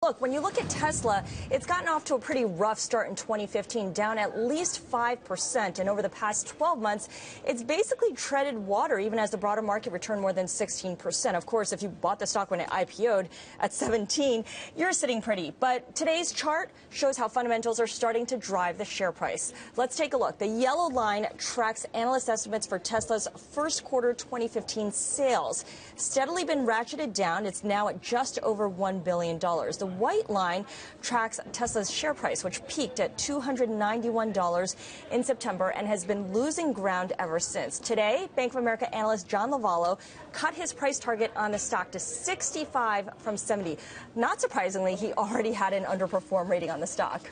Look, when you look at Tesla, it's gotten off to a pretty rough start in 2015, down at least 5%. And over the past 12 months, it's basically treaded water, even as the broader market returned more than 16%. Of course, if you bought the stock when it IPO'd at 17, you're sitting pretty. But today's chart shows how fundamentals are starting to drive the share price. Let's take a look. The yellow line tracks analyst estimates for Tesla's first quarter 2015 sales. Steadily been ratcheted down. It's now at just over $1 billion. The white line tracks Tesla's share price, which peaked at $291 in September and has been losing ground ever since. Today, Bank of America analyst John Lovallo cut his price target on the stock to 65 from 70. Not surprisingly, he already had an underperform rating on the stock.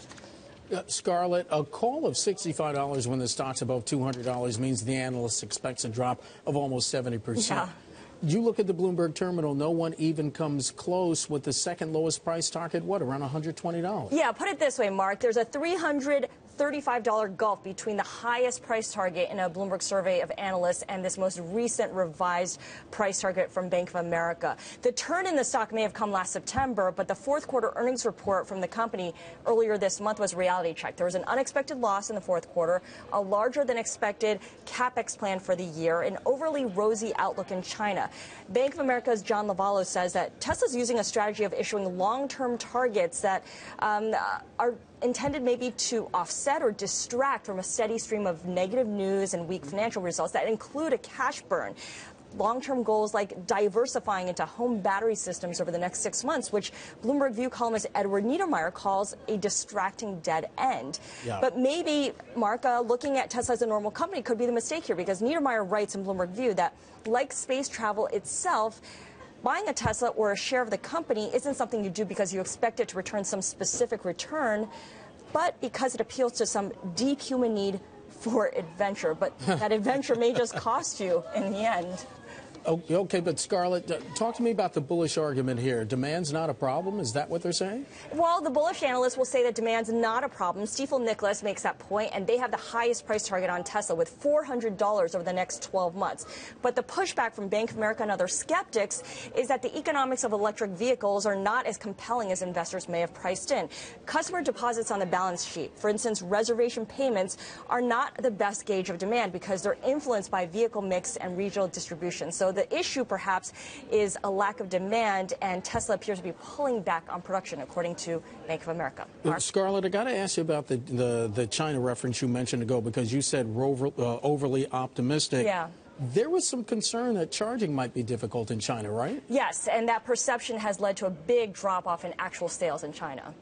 Scarlett, a call of $65 when the stock's above $200 means the analyst expects a drop of almost 70%. Yeah. You look at the Bloomberg terminal, no one even comes close with the second lowest price target, what, around $120? Yeah, put it this way, Mark. There's a $335 gulf between the highest price target in a Bloomberg survey of analysts and this most recent revised price target from Bank of America. The turn in the stock may have come last September, but the fourth quarter earnings report from the company earlier this month was reality check. There was an unexpected loss in the fourth quarter, a larger than expected CapEx plan for the year, an overly rosy outlook in China. Bank of America's John Lovallo says that Tesla's using a strategy of issuing long-term targets that are intended maybe to offset or distract from a steady stream of negative news and weak financial results that include a cash burn. Long-term goals like diversifying into home battery systems over the next 6 months, which Bloomberg View columnist Edward Niedermeyer calls a distracting dead end. Yeah. But maybe, Mark, looking at Tesla as a normal company could be the mistake here, because Niedermeyer writes in Bloomberg View that, like space travel itself, buying a Tesla or a share of the company isn't something you do because you expect it to return some specific return, but because it appeals to some deep human need for adventure. But that adventure may just cost you in the end. Okay, but Scarlett, talk to me about the bullish argument here. Demand's not a problem? Is that what they're saying? Well, the bullish analysts will say that demand's not a problem. Stifel Nicolaus makes that point, and they have the highest price target on Tesla with $400 over the next 12 months. But the pushback from Bank of America and other skeptics is that the economics of electric vehicles are not as compelling as investors may have priced in. Customer deposits on the balance sheet, for instance, reservation payments, are not the best gauge of demand because they're influenced by vehicle mix and regional distribution. So the issue, perhaps, is a lack of demand, and Tesla appears to be pulling back on production, according to Bank of America. Scarlett, I got to ask you about the China reference you mentioned ago, because you said overly optimistic. Yeah. There was some concern that charging might be difficult in China, right? Yes, and that perception has led to a big drop-off in actual sales in China.